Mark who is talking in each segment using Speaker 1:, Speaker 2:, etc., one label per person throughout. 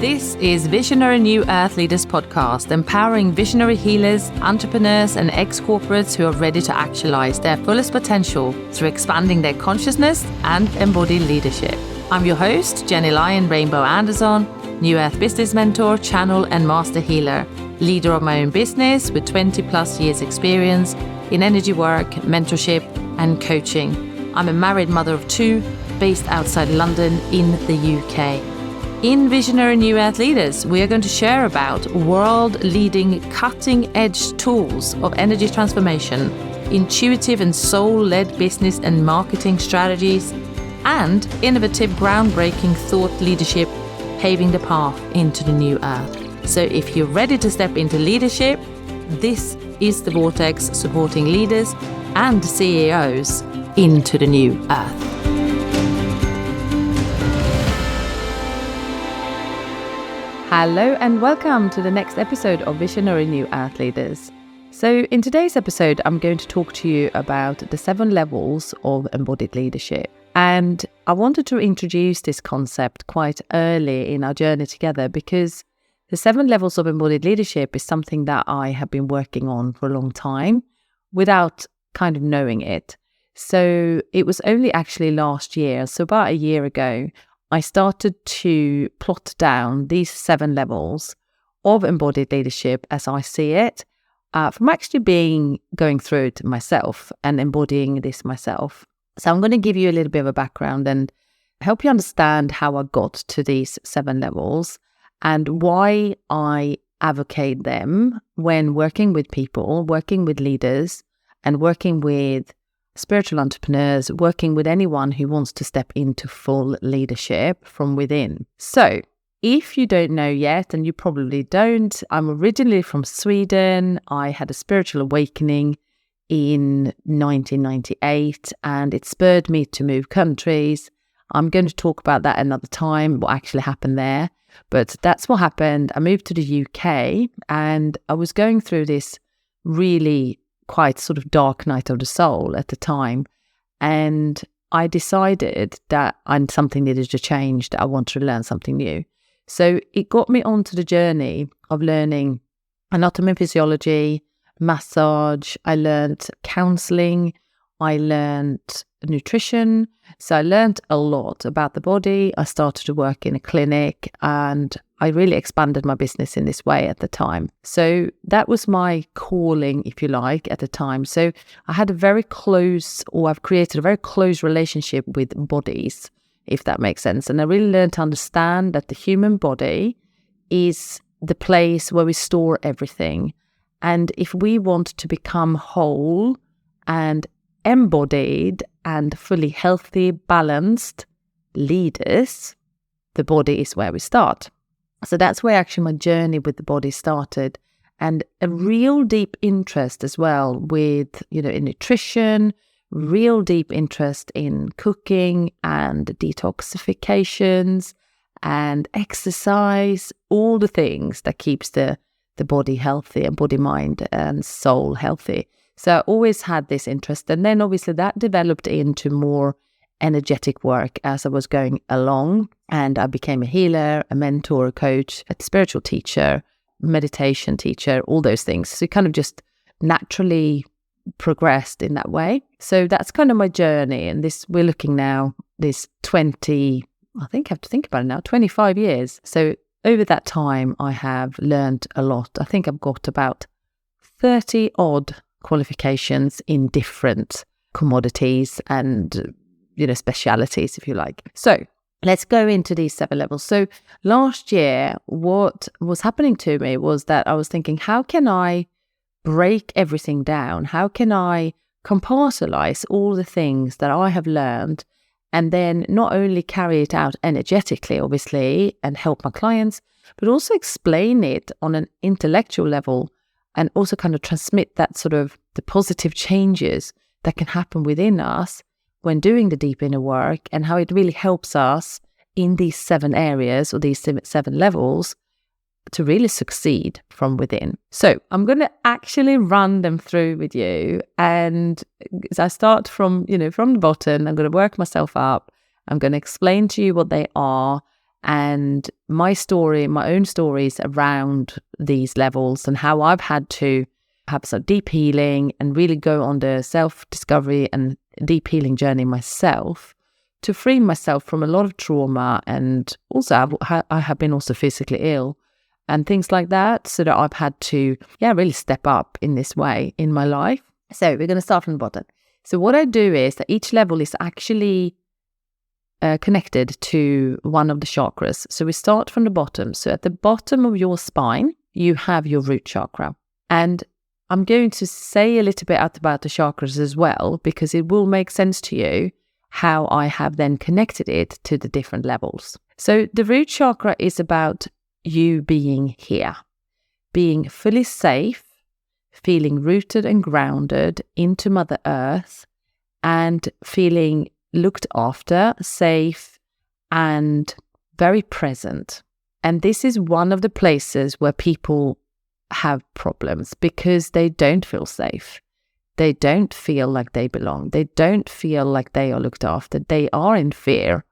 Speaker 1: This is Visionary New Earth Leaders podcast, empowering visionary healers, entrepreneurs, and ex-corporates who are ready to actualize their fullest potential through expanding their consciousness and embodied leadership. I'm your host, Gennye Rainbow Anderzon, New Earth business mentor, channel, and master healer, leader of my own business with 20 plus years experience in energy work, mentorship, and coaching. I'm a married mother of two, based outside London in the UK. In Visionary New Earth Leaders, we are going to share about world-leading, cutting-edge tools of energy transformation, intuitive and soul-led business and marketing strategies, and innovative, groundbreaking thought leadership, paving the path into the new earth. So if you're ready to step into leadership, this is the vortex supporting leaders and CEOs into the new earth. Hello and welcome to the next episode of Visionary New Earth Leaders. So in today's episode, I'm going to talk to you about the 7 levels of embodied leadership. And I wanted to introduce this concept quite early in our journey together because the 7 levels of embodied leadership is something that I have been working on for a long time without kind of knowing it. So it was only actually last year, so about a year ago, I started to plot down these 7 levels of embodied leadership as I see it, from actually going through it myself and embodying this myself. So I'm going to give you a little bit of a background and help you understand how I got to these 7 levels and why I advocate them when working with people, working with leaders, and working with spiritual entrepreneurs, working with anyone who wants to step into full leadership from within. So if you don't know yet, and you probably don't, I'm originally from Sweden. I had a spiritual awakening in 1998 and it spurred me to move countries. I'm going to talk about that another time, what actually happened there. But that's what happened. I moved to the UK and I was going through this really quite sort of dark night of the soul at the time. And I decided that something needed to change, that I wanted to learn something new. So it got me onto the journey of learning anatomy and physiology, massage. I learned counseling. I learned nutrition. So I learned a lot about the body. I started to work in a clinic and I really expanded my business in this way at the time. So that was my calling, if you like, at the time. So I had I've created a very close relationship with bodies, if that makes sense. And I really learned to understand that the human body is the place where we store everything. And if we want to become whole and embodied and fully healthy, balanced leaders, the body is where we start. So that's where actually my journey with the body started, and a real deep interest as well with, in nutrition, real deep interest in cooking and detoxifications and exercise, all the things that keeps the body healthy and body, mind and soul healthy. So I always had this interest, and then obviously that developed into more energetic work as I was going along, and I became a healer, a mentor, a coach, a spiritual teacher, meditation teacher, all those things. So it kind of just naturally progressed in that way. So that's kind of my journey, and we're looking now, this 25 years. So over that time, I have learned a lot. I think I've got about 30 odd qualifications in different commodities and specialities, if you like. So let's go into these 7 levels. So last year, what was happening to me was that I was thinking, how can I break everything down? How can I compartmentalize all the things that I have learned and then not only carry it out energetically, obviously, and help my clients, but also explain it on an intellectual level and also kind of transmit that sort of the positive changes that can happen within us when doing the deep inner work, and how it really helps us in these 7 areas or these 7 levels to really succeed from within. So I'm going to actually run them through with you. And as I start from the bottom, I'm going to work myself up. I'm going to explain to you what they are. and my own stories around these levels and how I've had to have some deep healing and really go on the self-discovery and deep healing journey myself to free myself from a lot of trauma. And also I have been also physically ill and things like that, so that I've had to really step up in this way in my life. So we're going to start from the bottom. So what I do is that each level is actually connected to one of the chakras. So we start from the bottom. So at the bottom of your spine, you have your root chakra. And I'm going to say a little bit about the chakras as well, because it will make sense to you how I have then connected it to the different levels. So the root chakra is about you being here, being fully safe, feeling rooted and grounded into Mother Earth, and feeling looked after, safe, and very present. And this is one of the places where people have problems because they don't feel safe. They don't feel like they belong. They don't feel like they are looked after. They are in fear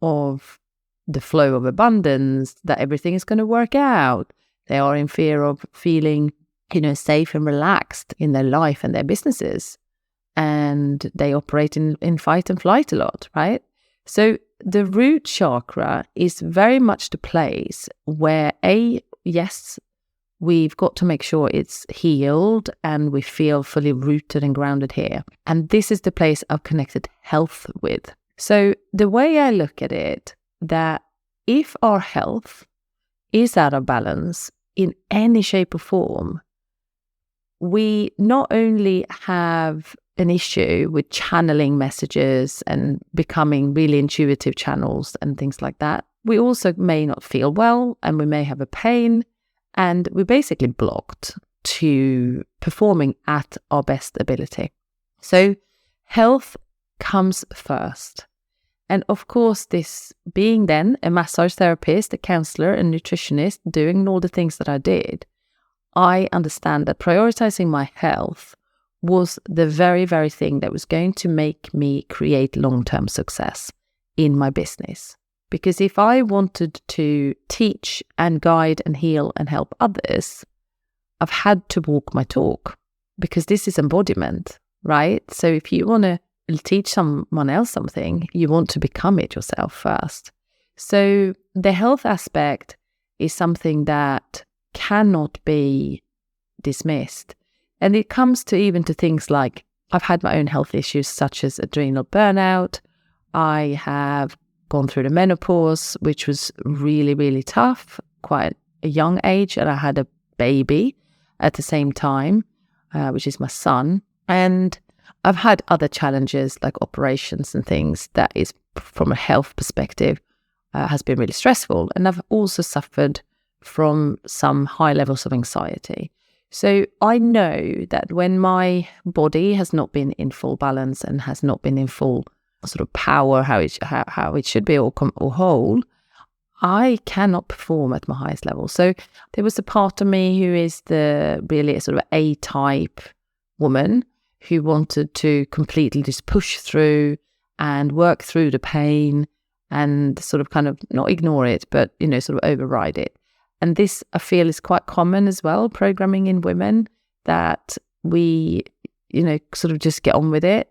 Speaker 1: of the flow of abundance, that everything is going to work out. They are in fear of feeling, safe and relaxed in their life and their businesses. And they operate in fight and flight a lot, right? So the root chakra is very much the place where yes, we've got to make sure it's healed and we feel fully rooted and grounded here. And this is the place I've connected health with. So the way I look at it, that if our health is out of balance in any shape or form, we not only have an issue with channeling messages and becoming really intuitive channels and things like that, we also may not feel well, and we may have a pain, and we're basically blocked to performing at our best ability. So health comes first. And of course, this being then a massage therapist, a counselor, a nutritionist, doing all the things that I did, I understand that prioritizing my health was the very, very thing that was going to make me create long-term success in my business. Because if I wanted to teach and guide and heal and help others, I've had to walk my talk, because this is embodiment, right? So if you want to teach someone else something, you want to become it yourself first. So the health aspect is something that cannot be dismissed. And it comes to even to things like, I've had my own health issues such as adrenal burnout. I have gone through the menopause, which was really, really tough, quite a young age. And I had a baby at the same time, which is my son. And I've had other challenges like operations and things that is, from a health perspective, has been really stressful. And I've also suffered from some high levels of anxiety. So I know that when my body has not been in full balance and has not been in full sort of power, how it should be or whole, I cannot perform at my highest level. So there was a part of me who is really a sort of A-type woman who wanted to completely just push through and work through the pain and sort of kind of not ignore it, but, sort of override it. And this, I feel, is quite common as well, programming in women, that we, sort of just get on with it.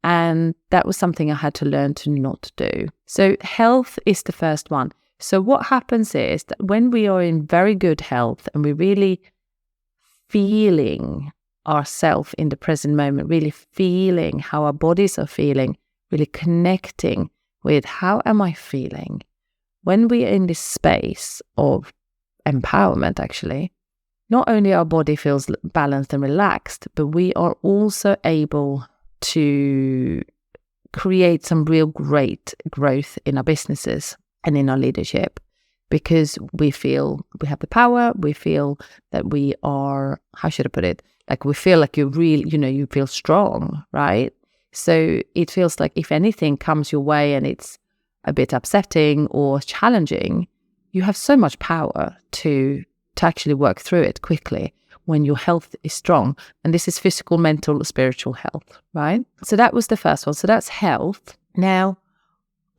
Speaker 1: And that was something I had to learn to not do. So health is the first one. So what happens is that when we are in very good health and we're really feeling ourselves in the present moment, really feeling how our bodies are feeling, really connecting with how am I feeling? When we are in this space of empowerment, actually, not only our body feels balanced and relaxed, but we are also able to create some real great growth in our businesses and in our leadership, because we feel we have the power, we feel that we are, how should I put it? Like we feel like you really, you feel strong, right? So it feels like if anything comes your way and it's a bit upsetting or challenging, you have so much power to actually work through it quickly when your health is strong. And this is physical, mental, spiritual health, right? So that was the first one. So that's health. Now,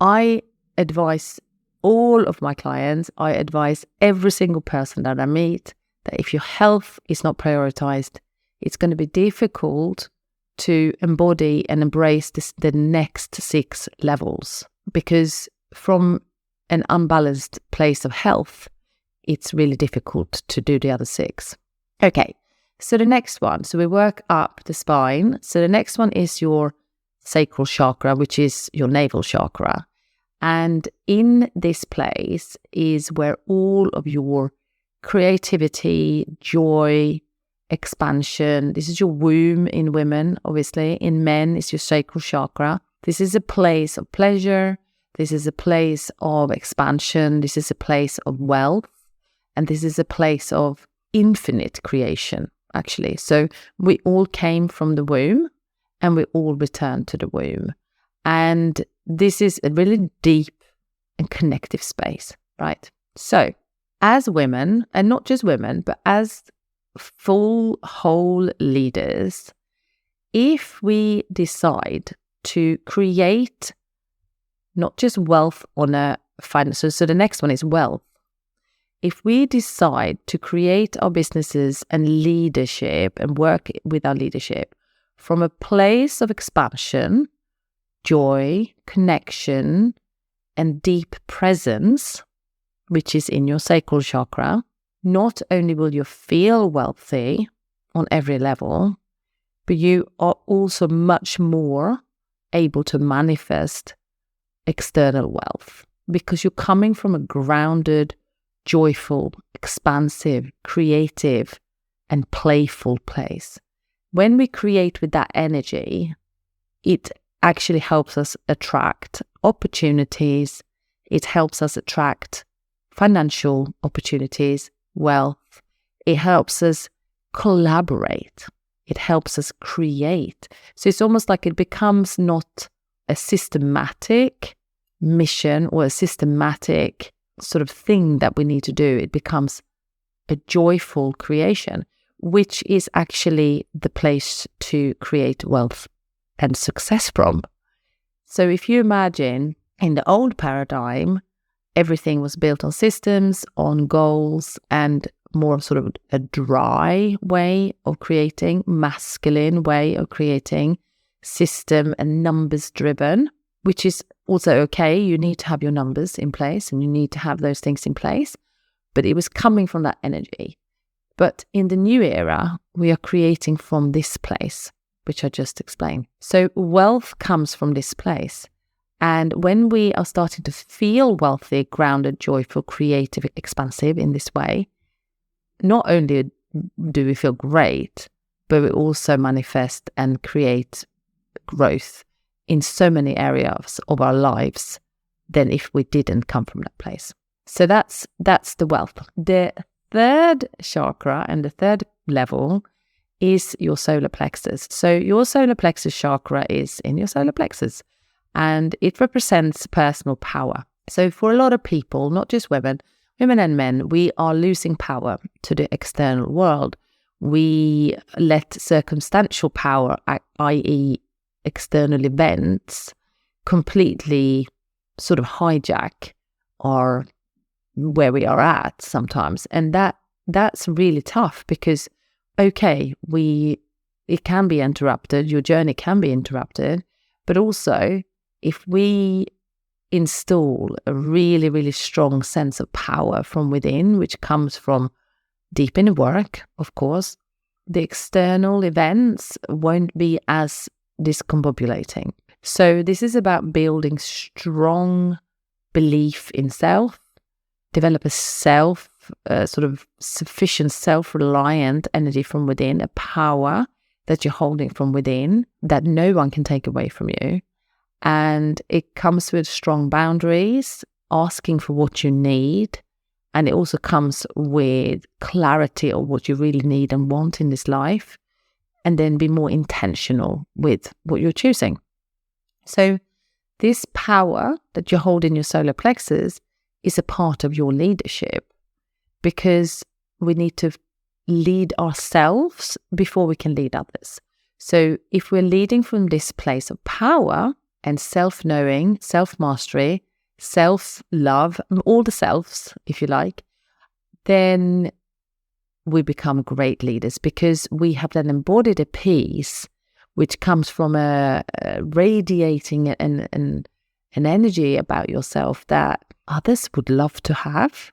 Speaker 1: I advise all of my clients, I advise every single person that I meet that if your health is not prioritized, it's going to be difficult to embody and embrace the next 6 levels, because from an unbalanced place of health, it's really difficult to do the other 6. Okay, so the next one, so we work up the spine. So the next one is your sacral chakra, which is your navel chakra. And in this place is where all of your creativity, joy, expansion, this is your womb in women, obviously. In men, it's your sacral chakra. This is a place of pleasure. This is a place of expansion. This is a place of wealth. And this is a place of infinite creation, actually. So we all came from the womb and we all return to the womb. And this is a really deep and connective space, right? So as women, and not just women, but as full, whole leaders, if we decide to create not just wealth on a financial, so the next one is wealth. If we decide to create our businesses and leadership and work with our leadership from a place of expansion, joy, connection, and deep presence, which is in your sacral chakra, not only will you feel wealthy on every level, but you are also much more able to manifest external wealth, because you're coming from a grounded, joyful, expansive, creative, and playful place. When we create with that energy, it actually helps us attract opportunities. It helps us attract financial opportunities, wealth. It helps us collaborate. It helps us create. So it's almost like it becomes not a systematic mission or a systematic sort of thing that we need to do. It becomes a joyful creation, which is actually the place to create wealth and success from. So if you imagine in the old paradigm, everything was built on systems, on goals, and more sort of a dry way of creating, masculine way of creating, system and numbers driven, which is also okay. You need to have your numbers in place and you need to have those things in place. But it was coming from that energy. But in the new era, we are creating from this place, which I just explained. So wealth comes from this place. And when we are starting to feel wealthy, grounded, joyful, creative, expansive in this way, not only do we feel great, but we also manifest and create growth in so many areas of our lives than if we didn't come from that place. So that's the wealth. The third chakra and the third level is your solar plexus. So your solar plexus chakra is in your solar plexus and it represents personal power. So for a lot of people, not just women and men, we are losing power to the external world. We let circumstantial power, i.e. external events, completely sort of hijack our where we are at sometimes. And that's really tough because, okay, it can be interrupted, your journey can be interrupted, but also if we install a really, really strong sense of power from within, which comes from deep inner work, of course, the external events won't be as discombobulating. So this is about building strong belief in self, develop a sort of sufficient self-reliant energy from within, a power that you're holding from within that no one can take away from you. And it comes with strong boundaries, asking for what you need. And it also comes with clarity of what you really need and want in this life. And then be more intentional with what you're choosing. So this power that you hold in your solar plexus is a part of your leadership, because we need to lead ourselves before we can lead others. So if we're leading from this place of power and self-knowing, self-mastery, self-love, all the selves, if you like, then we become great leaders, because we have then embodied a piece which comes from a radiating an energy about yourself that others would love to have.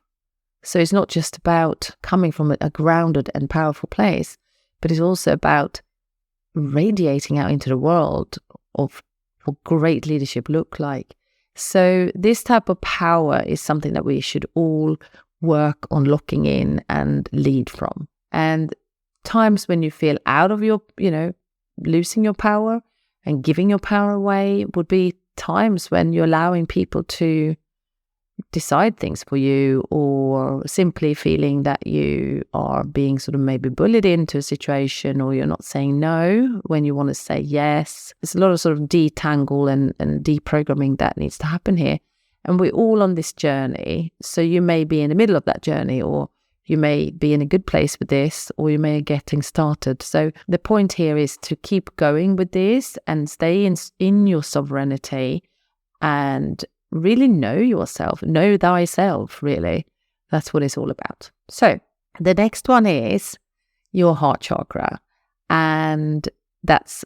Speaker 1: So it's not just about coming from a grounded and powerful place, but it's also about radiating out into the world of what great leadership look like. So this type of power is something that we should all work on locking in and lead from. And times when you feel out of your, losing your power and giving your power away would be times when you're allowing people to decide things for you, or simply feeling that you are being sort of maybe bullied into a situation, or you're not saying no when you want to say yes. There's a lot of sort of detangle and deprogramming that needs to happen here. And we're all on this journey. So you may be in the middle of that journey, or you may be in a good place with this, or you may be getting started. So the point here is to keep going with this and stay in your sovereignty and really know yourself, know thyself, really. That's what it's all about. So the next one is your heart chakra. And that's,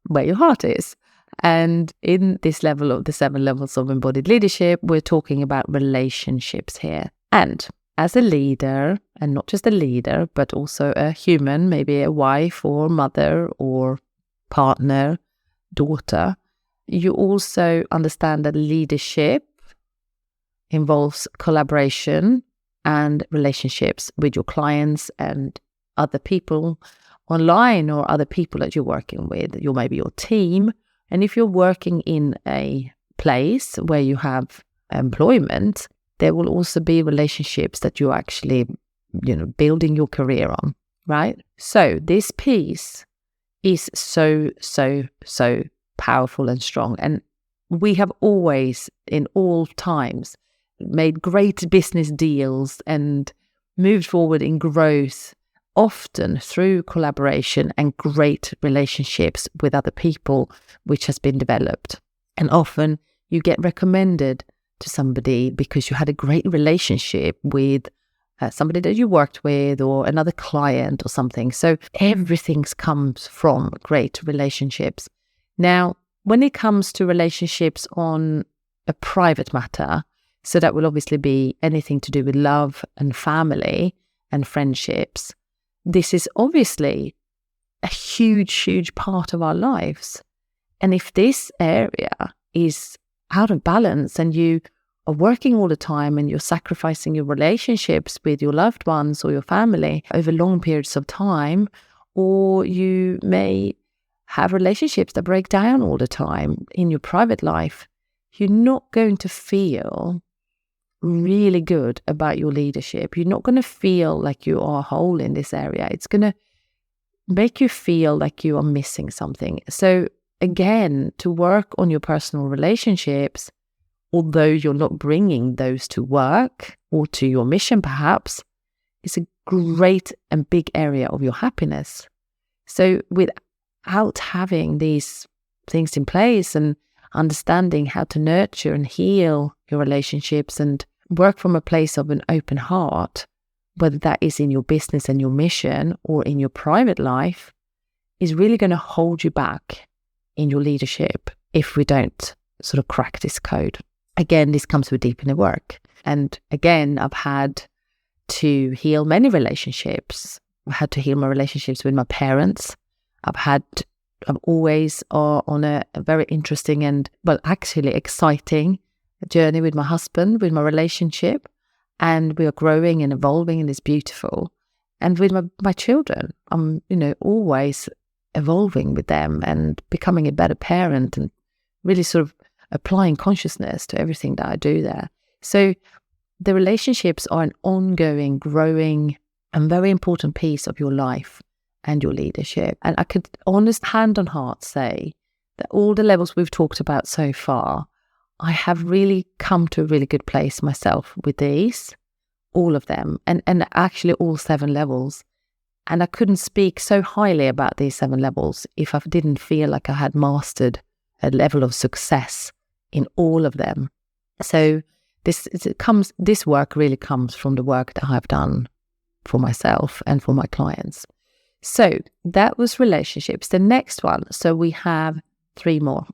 Speaker 1: where your heart is. And in this level of the 7 levels of embodied leadership, we're talking about relationships here. And as a leader, and not just a leader, but also a human, maybe a wife or mother or partner, daughter, you also understand that leadership involves collaboration and relationships with your clients and other people online, or other people that you're working with, maybe your team. And if you're working in a place where you have employment, there will also be relationships that you're actually, building your career on, right? So this piece is so powerful and strong. And we have always, in all times, made great business deals and moved forward in growth, often through collaboration and great relationships with other people, which has been developed. And often you get recommended to somebody because you had a great relationship with somebody that you worked with, or another client or something. So everything comes from great relationships. Now, when it comes to relationships on a private matter, so that will obviously be anything to do with love and family and friendships, this is obviously a huge part of our lives. And if this area is out of balance and you are working all the time and you're sacrificing your relationships with your loved ones or your family over long periods of time, or you may have relationships that break down all the time in your private life, you're not going to feel really good about your leadership. You're not going to feel like you are whole in this area. It's going to make you feel like you are missing something. So again, to work on your personal relationships, although you're not bringing those to work or to your mission perhaps, is a great and big area of your happiness. So without having these things in place and understanding how to nurture and heal your relationships and work from a place of an open heart, whether that is in your business and your mission or in your private life, is really going to hold you back in your leadership if we don't sort of crack this code. Again, this comes with deep inner work. And again, I've had to heal many relationships. I had to heal my relationships with my parents. I'm always on a very interesting and, actually exciting journey with my husband, with my relationship. And we are growing and evolving, and it's beautiful. And with my children, I'm, always evolving with them and becoming a better parent and really sort of applying consciousness to everything that I do there. So the relationships are an ongoing, growing, and very important piece of your life and your leadership. And I could honest hand on heart say that all the levels we've talked about so far, I have really come to a really good place myself with these, all of them, and actually all 7 levels. And I couldn't speak so highly about these 7 levels if I didn't feel like I had mastered a level of success in all of them. So this work really comes from the work that I've done for myself and for my clients. So that was relationships. The next one, so we have 3 more.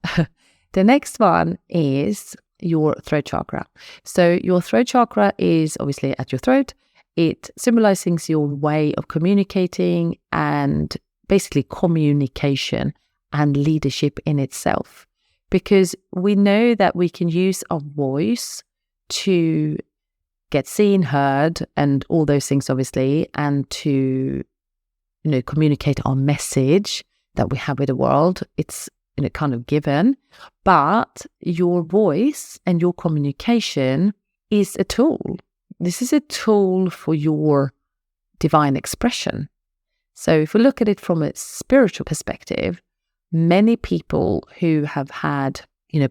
Speaker 1: The next one is your throat chakra. So your throat chakra is obviously at your throat. It symbolizes your way of communicating and basically communication and leadership in itself. Because we know that we can use our voice to get seen, heard, and all those things, obviously, and to communicate our message that we have with the world. It's kind of given, but your voice and your communication is a tool. This is a tool for your divine expression. So if we look at it from a spiritual perspective, many people who have had,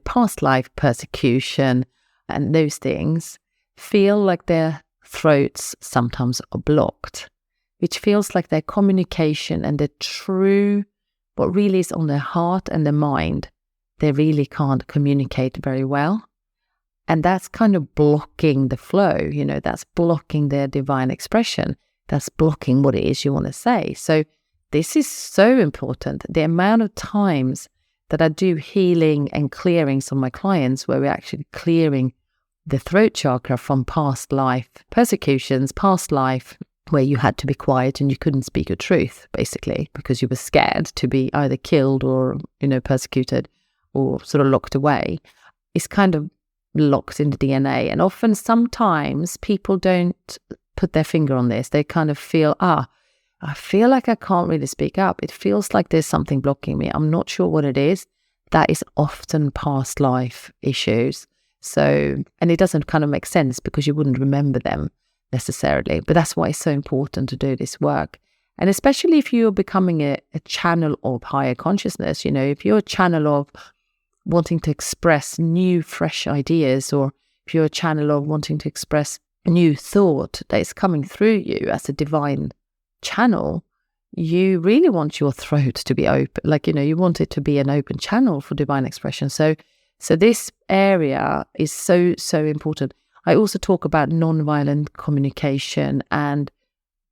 Speaker 1: past life persecution and those things feel like their throats sometimes are blocked, which feels like their communication and the true, what really is on their heart and their mind, they really can't communicate very well. And that's kind of blocking the flow, that's blocking their divine expression. That's blocking what it is you want to say. So this is so important. The amount of times that I do healing and clearings on my clients where we're actually clearing the throat chakra from past life persecutions, past life where you had to be quiet and you couldn't speak your truth, basically, because you were scared to be either killed or, persecuted or sort of locked away. It's kind of locked in the DNA. And often, sometimes people don't put their finger on this. They kind of feel, I feel like I can't really speak up. It feels like there's something blocking me. I'm not sure what it is. That is often past life issues. So, and it doesn't kind of make sense because you wouldn't remember them necessarily. But that's why it's so important to do this work. And especially if you're becoming a channel of higher consciousness, if you're a channel of wanting to express new, fresh ideas, or if you're a channel of wanting to express new thought that is coming through you as a divine channel, you really want your throat to be open. You want it to be an open channel for divine expression. So this area is so, so important. I also talk about non-violent communication and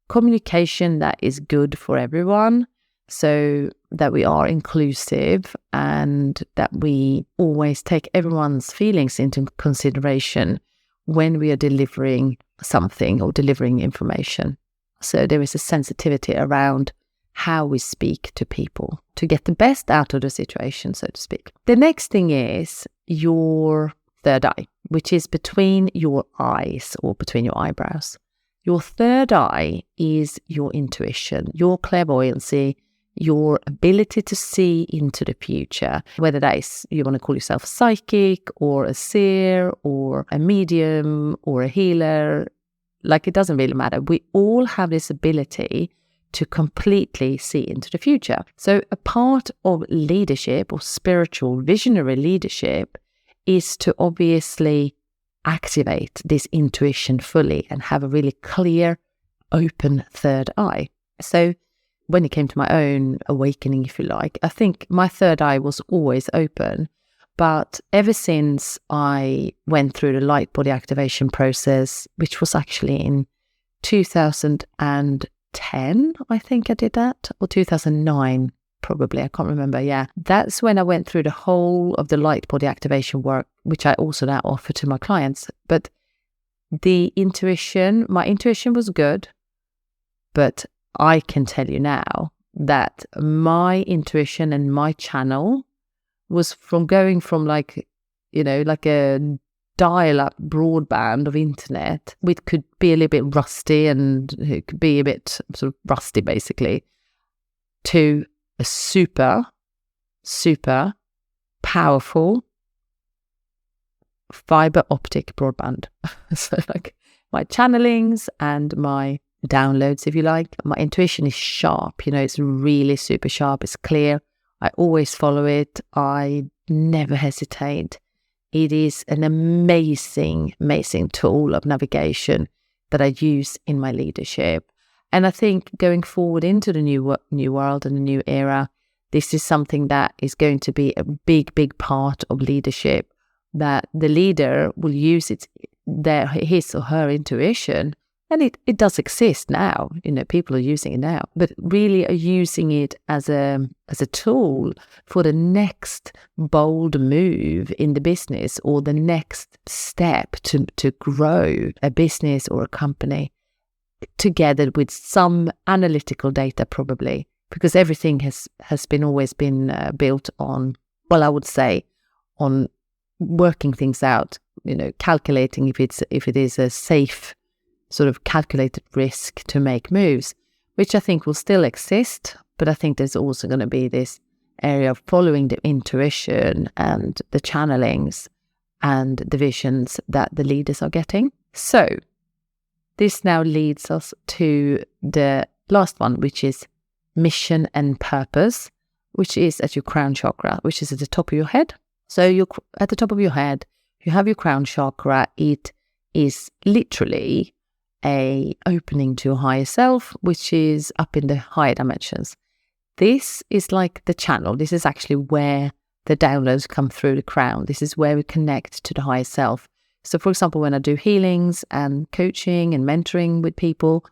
Speaker 1: communication that is good for everyone, so that we are inclusive and that we always take everyone's feelings into consideration when we are delivering something or delivering information. So there is a sensitivity around how we speak to people to get the best out of the situation, so to speak. The next thing is your third eye, which is between your eyes or between your eyebrows. Your third eye is your intuition, your clairvoyancy, your ability to see into the future, whether that is you want to call yourself psychic or a seer or a medium or a healer. It doesn't really matter. We all have this ability to completely see into the future. So a part of leadership or spiritual visionary leadership is to obviously activate this intuition fully and have a really clear, open third eye. So when it came to my own awakening, if you like, I think my third eye was always open. But ever since I went through the light body activation process, which was actually in 2010, I think I did that, or 2009, probably, I can't remember. Yeah, that's when I went through the whole of the light body activation work, which I also now offer to my clients. But my intuition was good, but I can tell you now that my intuition and my channel was from going from like a dial-up broadband of internet, which could be a little bit rusty and it could be a bit sort of rusty basically, to a super, super powerful fiber optic broadband. So my channelings and my downloads, if you like, my intuition is sharp, it's really super sharp, it's clear. I always follow it. I never hesitate. It is an amazing, amazing tool of navigation that I use in my leadership. And I think going forward into the new world and the new era, this is something that is going to be a big, big part of leadership that the leader will use his or her intuition. And it does exist now, people are using it now, but really are using it as a tool for the next bold move in the business, or the next step to grow a business or a company, together with some analytical data, probably, because everything has always been built on, well, I would say, on working things out, calculating if it is a safe sort of calculated risk to make moves, which I think will still exist. But I think there's also going to be this area of following the intuition and the channelings and the visions that the leaders are getting. So this now leads us to the last one, which is mission and purpose, which is at your crown chakra, which is at the top of your head. So you're at the top of your head, you have your crown chakra. It is literally a opening to your higher self, which is up in the higher dimensions. This is like the channel. This is actually where the downloads come through the crown. This is where we connect to the higher self. So for example, when I do healings and coaching and mentoring with people,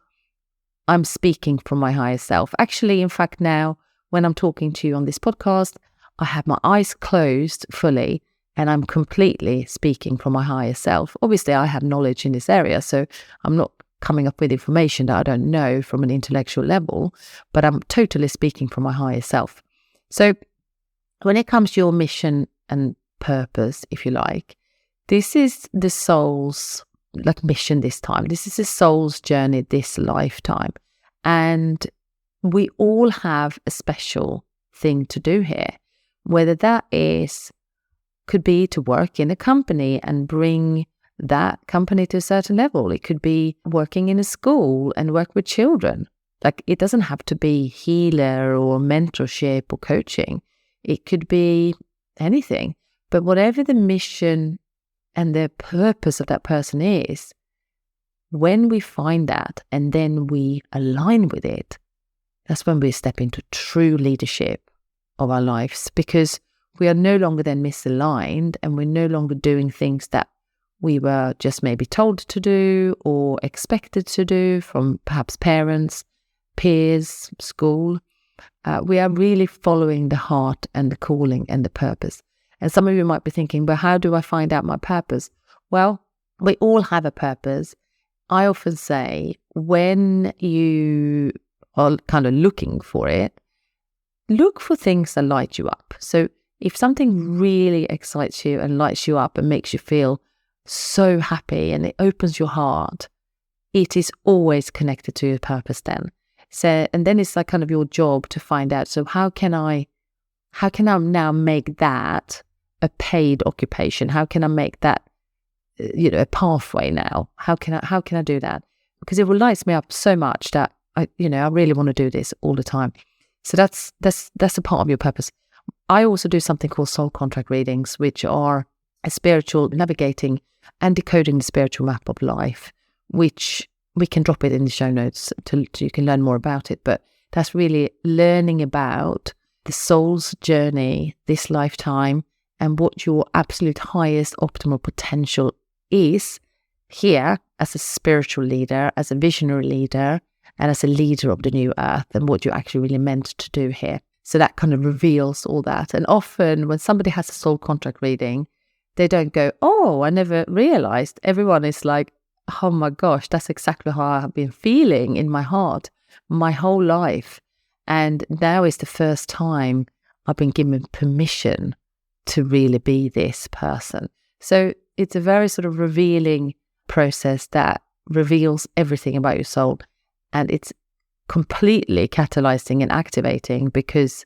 Speaker 1: I'm speaking from my higher self. Actually, in fact, now when I'm talking to you on this podcast, I have my eyes closed fully and I'm completely speaking from my higher self. Obviously, I have knowledge in this area, so I'm not coming up with information that I don't know from an intellectual level, but I'm totally speaking from my higher self. So when it comes to your mission and purpose, if you like, this is the soul's mission this time. This is the soul's journey this lifetime. And we all have a special thing to do here, whether that could be to work in a company and bring that company to a certain level. It could be working in a school and work with children. It doesn't have to be healer or mentorship or coaching. It could be anything. But whatever the mission and the purpose of that person is, when we find that and then we align with it, that's when we step into true leadership of our lives, because we are no longer then misaligned and we're no longer doing things that we were just maybe told to do or expected to do from perhaps parents, peers, school. We are really following the heart and the calling and the purpose. And some of you might be thinking, but how do I find out my purpose? Well, we all have a purpose. I often say, when you are kind of looking for it, look for things that light you up. So if something really excites you and lights you up and makes you feel so happy and it opens your heart, it is always connected to your purpose then. So, and then it's kind of your job to find out, so how can I now make that a paid occupation? How can I make that, a pathway now? How can I do that? Because it will light me up so much that I really want to do this all the time. So that's a part of your purpose. I also do something called soul contract readings, which are a spiritual navigating and decoding the spiritual map of life, which we can drop it in the show notes so you can learn more about it. But that's really learning about the soul's journey this lifetime and what your absolute highest optimal potential is here as a spiritual leader, as a visionary leader, and as a leader of the new earth, and what you're actually really meant to do here. So that kind of reveals all that. And often when somebody has a soul contract reading, they don't go, oh, I never realized. Everyone is like, oh my gosh, that's exactly how I have been feeling in my heart my whole life. And now is the first time I've been given permission to really be this person. So it's a very sort of revealing process that reveals everything about your soul. And it's completely catalyzing and activating because,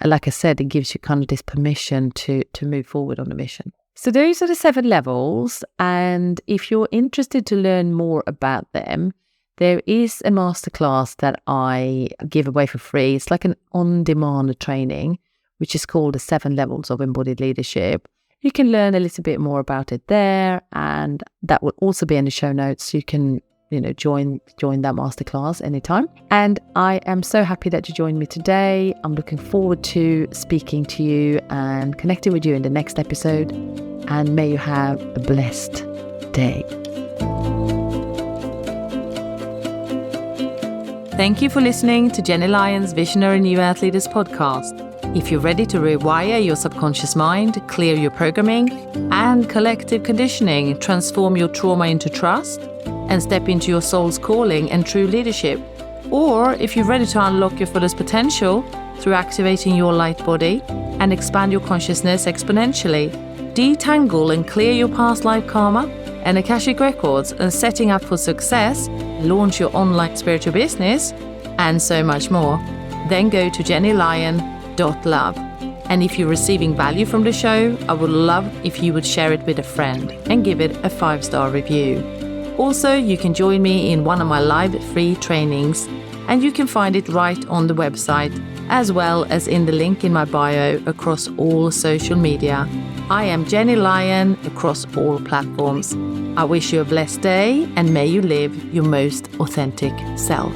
Speaker 1: like I said, it gives you kind of this permission to move forward on a mission. So those are the 7 levels. And if you're interested to learn more about them, there is a masterclass that I give away for free. It's like an on-demand training, which is called the 7 Levels of Embodied Leadership. You can learn a little bit more about it there, and that will also be in the show notes. You can join that masterclass anytime. And I am so happy that you joined me today. I'm looking forward to speaking to you and connecting with you in the next episode. and may you have a blessed day. Thank you for listening to Gennye Lyon's Visionary New Earth Leaders podcast. If you're ready to rewire your subconscious mind, clear your programming and collective conditioning, transform your trauma into trust, and step into your soul's calling and true leadership, or if you're ready to unlock your fullest potential through activating your light body and expand your consciousness exponentially, detangle and clear your past life karma and Akashic records, and setting up for success, launch your online spiritual business, and so much more, then go to GennyLyon.love. And if you're receiving value from the show, I would love if you would share it with a friend and give it a 5-star review. Also, you can join me in one of my live free trainings, and you can find it right on the website, as well as in the link in my bio across all social media. I am Gennye Lyon across all platforms. I wish you a blessed day, and may you live your most authentic self.